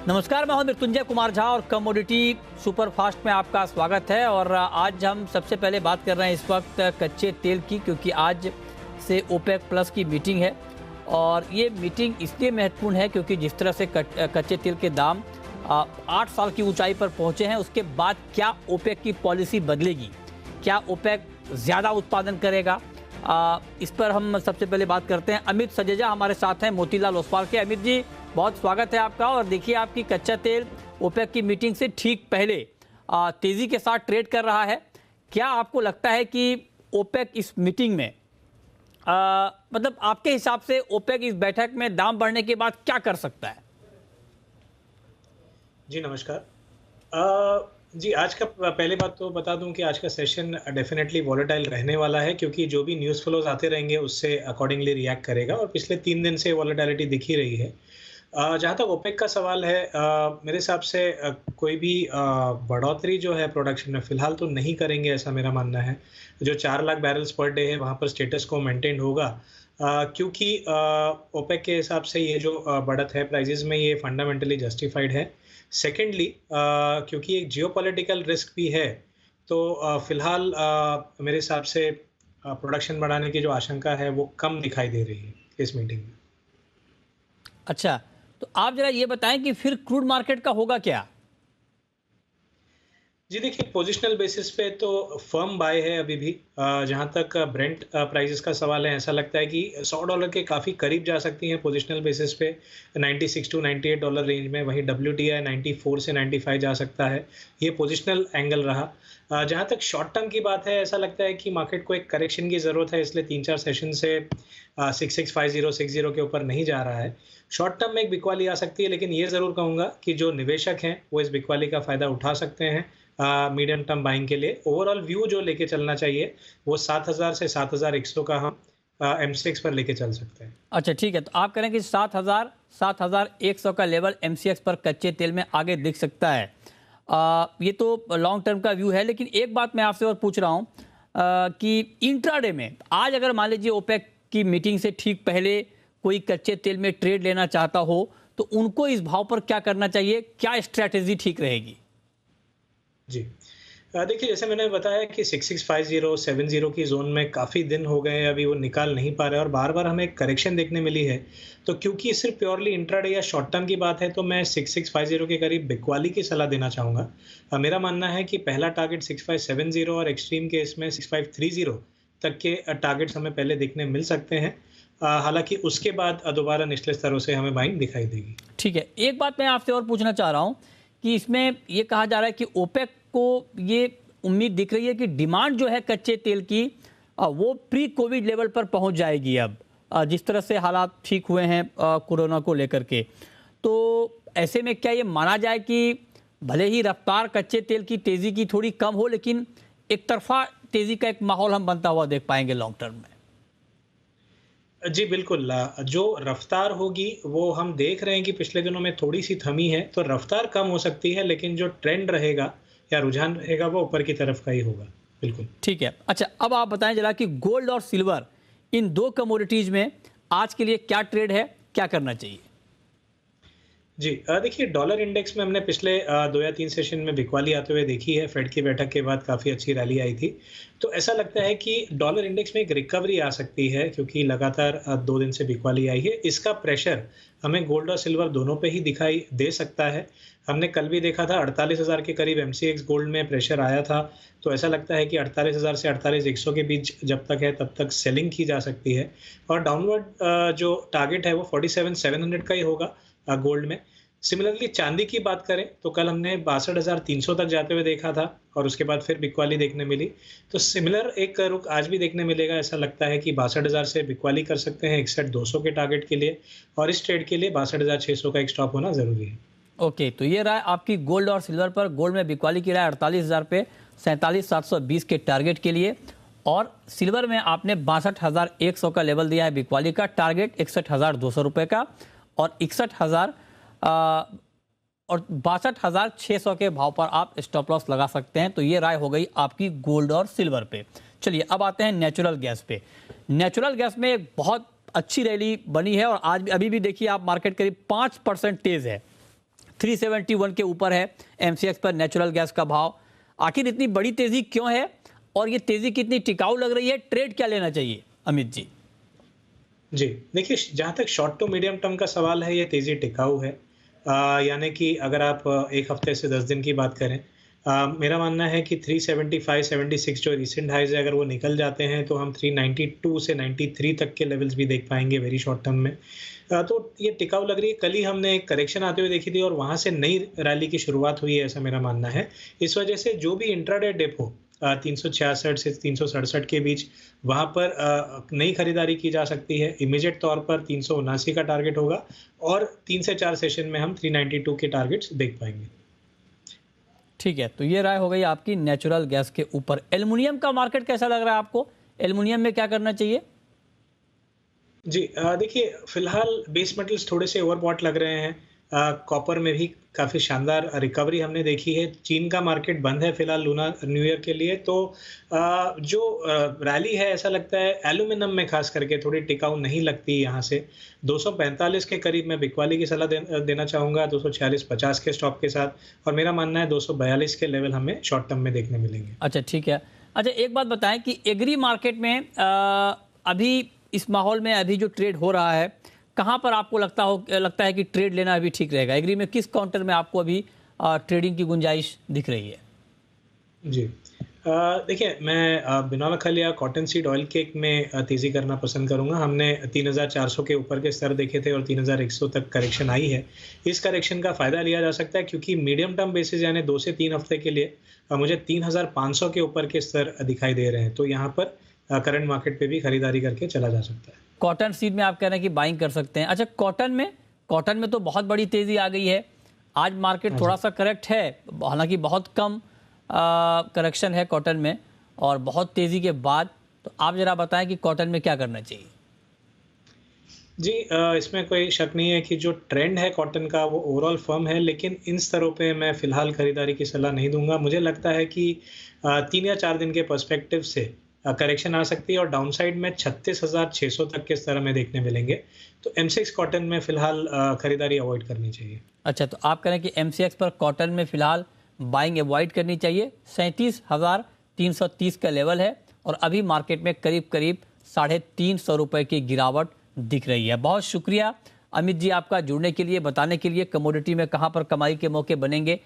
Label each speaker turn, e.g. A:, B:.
A: नमस्कार, मैं हूं मृत्युंजय कुमार झा और कमोडिटी सुपरफास्ट में आपका स्वागत है। और आज हम सबसे पहले बात कर रहे हैं इस वक्त कच्चे तेल की, क्योंकि आज से ओपेक प्लस की मीटिंग है। और ये मीटिंग इसलिए महत्वपूर्ण है क्योंकि जिस तरह से कच्चे तेल के दाम 8 साल की ऊंचाई पर पहुंचे हैं, उसके बाद क्या ओपेक की पॉलिसी बदलेगी, क्या ओपेक ज़्यादा उत्पादन करेगा, इस पर हम सबसे पहले बात करते हैं। अमित सजेजा हमारे साथ हैं मोतीलाल ओसवाल के। अमित जी, बहुत स्वागत है आपका। और देखिए, आपकी कच्चा तेल ओपेक की मीटिंग से ठीक पहले तेजी के साथ ट्रेड कर रहा है। क्या आपको लगता है कि ओपेक इस मीटिंग में मतलब आपके हिसाब से ओपेक इस बैठक में दाम बढ़ने के बाद क्या कर सकता है?
B: जी नमस्कार। जी, आज का पहले बात तो बता दूं कि आज का सेशन डेफिनेटली वॉलेटाइल रहने वाला है, क्योंकि जो भी न्यूज़ फ्लोज आते रहेंगे उससे अकॉर्डिंगली रिएक्ट करेगा। और पिछले 3 दिन से वॉलेटिलिटी दिख ही रही है। जहाँ तक ओपेक का सवाल है, मेरे हिसाब से कोई भी बढ़ोतरी जो है प्रोडक्शन में फ़िलहाल तो नहीं करेंगे, ऐसा मेरा मानना है। जो 4 लाख बैरल्स पर डे है, वहाँ पर स्टेटस को मेंटेन होगा, क्योंकि ओपेक के हिसाब से ये जो बढ़त है प्राइसेस में, ये फंडामेंटली जस्टिफाइड है। सेकेंडली, क्योंकि एक जियोपॉलिटिकल रिस्क भी है, तो फ़िलहाल मेरे हिसाब से प्रोडक्शन बढ़ाने की जो आशंका है वो कम दिखाई दे रही है इस मीटिंग में।
A: अच्छा, तो आप जरा ये बताएं कि फिर क्रूड मार्केट का होगा क्या?
B: जी देखिए, पोजिशनल बेसिस पे तो फर्म बाय है अभी भी। जहाँ तक ब्रेंट प्राइसेस का सवाल है, ऐसा लगता है कि $100 के काफ़ी करीब जा सकती हैं पोजिशनल बेसिस पे, 96 टू $98 रेंज में। वहीं WTI 94 से 95 जा सकता है। ये पोजिशनल एंगल रहा। जहाँ तक शॉर्ट टर्म की बात है, ऐसा लगता है कि मार्केट को एक करेक्शन की ज़रूरत है, इसलिए 3-4 सेशन से 6650 के ऊपर नहीं जा रहा है। शॉर्ट टर्म में एक बिकवाली आ सकती है, लेकिन ये ज़रूर कहूँगा कि जो निवेशक हैं वो इस बिकवाली का फ़ायदा उठा सकते हैं मीडियम टर्म बाइंग के लिए। ओवरऑल व्यू जो लेके चलना चाहिए वो 7000 से 7100 का हम MCX पर लेके चल सकते हैं।
A: अच्छा, ठीक है। तो आप कह रहे हैं कि 7100 का लेवल MCX पर कच्चे तेल में आगे दिख सकता है। ये तो लॉन्ग टर्म का व्यू है, लेकिन एक बात मैं आपसे और पूछ रहा हूँ कि इंट्राडे में आज अगर मान लीजिए ओपेक की मीटिंग से ठीक पहले कोई कच्चे तेल में ट्रेड लेना चाहता हो, तो उनको इस भाव पर क्या करना चाहिए, क्या स्ट्रैटेजी ठीक रहेगी?
B: जी। देखिए, जैसे मैंने बताया कि 6650 70 की ज़ोन में काफ़ी दिन हो गए हैं, अभी वो निकाल नहीं पा रहे हैं और बार-बार हमें एक करेक्शन देखने मिली है। तो क्योंकि सिर्फ प्योरली इंट्राडे या शॉर्ट टर्म की बात है, तो मैं 6650 के करीब बिकवाली की सलाह देना चाहूँगा। मेरा मानना है कि पहला टारगेट 6570 और एक्सट्रीम केस में 6530 तक के टारगेट्स हमें पहले देखने मिल सकते हैं। हालाँकि उसके बाद दोबारा निचले स्तरों से हमें बाइंग दिखाई देगी।
A: ठीक है, एक बात मैं आपसे और पूछना चाह रहा हूँ कि इसमें ये कहा जा रहा है कि ओपेक को ये उम्मीद दिख रही है कि डिमांड जो है कच्चे तेल की वो प्री कोविड लेवल पर पहुंच जाएगी अब, जिस तरह से हालात ठीक हुए हैं कोरोना को लेकर के। तो ऐसे में क्या ये माना जाए कि भले ही रफ्तार कच्चे तेल की तेजी की थोड़ी कम हो, लेकिन एक तरफा तेजी का एक माहौल हम बनता हुआ देख पाएंगे लॉन्ग टर्म में?
B: जी बिल्कुल, जो रफ़्तार होगी वो हम देख रहे हैं कि पिछले दिनों में थोड़ी-सी थमी है, तो रफ़्तार कम हो सकती है, लेकिन जो ट्रेंड रहेगा या रुझान रहेगा वो ऊपर की तरफ का ही होगा। बिल्कुल।
A: ठीक है। अच्छा, अब आप बताएं जरा कि गोल्ड और सिल्वर, इन दो कमोडिटीज में आज के लिए क्या ट्रेड है, क्या करना चाहिए?
B: जी, देखिए, डॉलर इंडेक्स में हमने पिछले 2 या 3 सेशन में बिकवाली आते हुए देखी है। फेड की बैठक के बाद काफ़ी अच्छी रैली आई थी। तो ऐसा लगता है कि डॉलर इंडेक्स में एक रिकवरी आ सकती है, क्योंकि लगातार 2 दिन से बिकवाली आई है। इसका प्रेशर हमें गोल्ड और सिल्वर दोनों पे ही दिखाई दे सकता है। हमने कल भी देखा था 48,000 के करीब MCX गोल्ड में प्रेशर आया था। तो ऐसा लगता है कि 48,000 से 48,100 के बीच जब तक है तब तक सेलिंग की जा सकती है। और डाउनवर्ड जो टारगेट है वो 47,700 का ही होगा गोल्ड में। सिमिलरली चांदी की बात करें तो कल हमने 62,300 तक जाते हुए देखा था और उसके बाद फिर बिकवाली देखने मिली। तो सिमिलर एक रुख आज भी देखने मिलेगा। ऐसा लगता है कि 62,000 से बिकवाली कर सकते हैं 61,200 के टारगेट के लिए, और इस ट्रेड के लिए 62,600 का एक स्टॉप होना ज़रूरी है।
A: ओके, तो ये राय आपकी गोल्ड और सिल्वर पर। गोल्ड में बिकवाली की राय 48,000 पे 47,720 के टारगेट के लिए, और सिल्वर में आपने 62,100 का लेवल दिया है बिकवाली का, टारगेट 61,200 रुपये का, और 61,000 और 62,600 के भाव पर आप स्टॉप लॉस लगा सकते हैं। तो ये राय हो गई आपकी गोल्ड और सिल्वर पे। चलिए, अब आते हैं नेचुरल गैस पे। नेचुरल गैस में एक बहुत अच्छी रैली बनी है, और आज अभी भी देखिए आप, मार्केट करीब 5% तेज है। 371 के ऊपर है एमसीएक्स पर नेचुरल गैस का भाव। आखिर इतनी बड़ी तेजी क्यों है और ये तेजी कितनी टिकाऊ लग रही है? ट्रेड क्या लेना चाहिए अमित जी?
B: जी, देखिए जहाँ तक शॉर्ट टू मीडियम टर्म का सवाल है, ये तेज़ी टिकाऊ है। यानी कि अगर आप 1 हफ्ते से 10 दिन की बात करें, मेरा मानना है कि 375-76 जो रीसेंट हाइज़ है, अगर वो निकल जाते हैं तो हम 392 से 93 तक के लेवल्स भी देख पाएँगे वेरी शॉर्ट टर्म में। तो ये टिकाऊ लग रही है। कल ही हमने एक करेक्शन आते हुए देखी थी और वहाँ से नई रैली की शुरुआत हुई है, ऐसा मेरा मानना है। इस वजह से जो भी इंट्राडे डिप हो 366 से 367 के बीच, वहाँ पर नई खरीदारी की जा सकती है। इमीडिएट तौर पर 379 का टारगेट होगा और 3 से 4 सेशन में हम 392 के टारगेट्स देख पाएंगे।
A: ठीक है, तो ये राय हो गई आपकी नेचुरल गैस के ऊपर। एल्युमिनियम का मार्केट कैसा लग रहा है आपको? एल्युमिनियम में क्या करना चाहिए?
B: जी, देखिए फिलहाल बेस मेटल्स थोड़े से ओवरबॉट लग रहे हैं। कॉपर में भी काफ़ी शानदार रिकवरी हमने देखी है। चीन का मार्केट बंद है फिलहाल लूना न्यू ईयर के लिए, तो जो रैली है ऐसा लगता है एल्यूमिनियम में खास करके थोड़ी टिकाऊ नहीं लगती यहाँ से। 245 के करीब मैं बिकवाली की सलाह देना चाहूँगा, 246-50 के स्टॉप के साथ, और मेरा मानना है 242 के लेवल हमें शॉर्ट टर्म में देखने मिलेंगे।
A: अच्छा, ठीक है। अच्छा, एक बात बताएं कि एग्री मार्केट में अभी इस माहौल में अभी जो ट्रेड हो रहा है, कहाँ पर आपको लगता है कि ट्रेड लेना अभी ठीक रहेगा? एग्री में किस काउंटर में आपको अभी ट्रेडिंग की गुंजाइश दिख रही है?
B: जी, देखिए मैं बिनौल या कॉटन सीड ऑयल केक में तेज़ी करना पसंद करूंगा। हमने 3400 के ऊपर के स्तर देखे थे और 3100 तक करेक्शन आई है। इस करेक्शन का फ़ायदा लिया जा सकता है क्योंकि मीडियम टर्म बेसिस यानी 2 से 3 हफ्ते के लिए मुझे 3500 के ऊपर के स्तर दिखाई दे रहे हैं। तो यहाँ पर करंट मार्केट पे भी खरीदारी करके चला जा सकता है।
A: कॉटन सीड में आप कह रहे हैं कि बाइंग कर सकते हैं। अच्छा, कॉटन में तो बहुत बड़ी तेज़ी आ गई है। आज मार्केट थोड़ा सा करेक्ट है, हालांकि बहुत कम करेक्शन है कॉटन में और बहुत तेज़ी के बाद। तो आप ज़रा बताएं कि कॉटन में क्या करना चाहिए?
B: जी, इसमें कोई शक नहीं है कि जो ट्रेंड है कॉटन का वो ओवरऑल फर्म है, लेकिन इन स्तरों पे मैं फ़िलहाल खरीदारी की सलाह नहीं दूंगा। मुझे लगता है कि 3 या 4 दिन के पर्सपेक्टिव से करेक्शन आ सकती है और डाउनसाइड में 36,600 तक के स्तर हमें देखने मिलेंगे। तो एमसीएक्स कॉटन में फ़िलहाल खरीदारी अवॉइड करनी चाहिए।
A: अच्छा, तो आप कह रहे हैं कि एमसीएक्स पर कॉटन में फ़िलहाल बाइंग अवॉइड करनी चाहिए। 37,330 का लेवल है और अभी मार्केट में करीब करीब 350 रुपये की गिरावट दिख रही है। बहुत शुक्रिया अमित जी आपका जुड़ने के लिए, बताने के लिए कमोडिटी में कहां पर कमाई के मौके बनेंगे।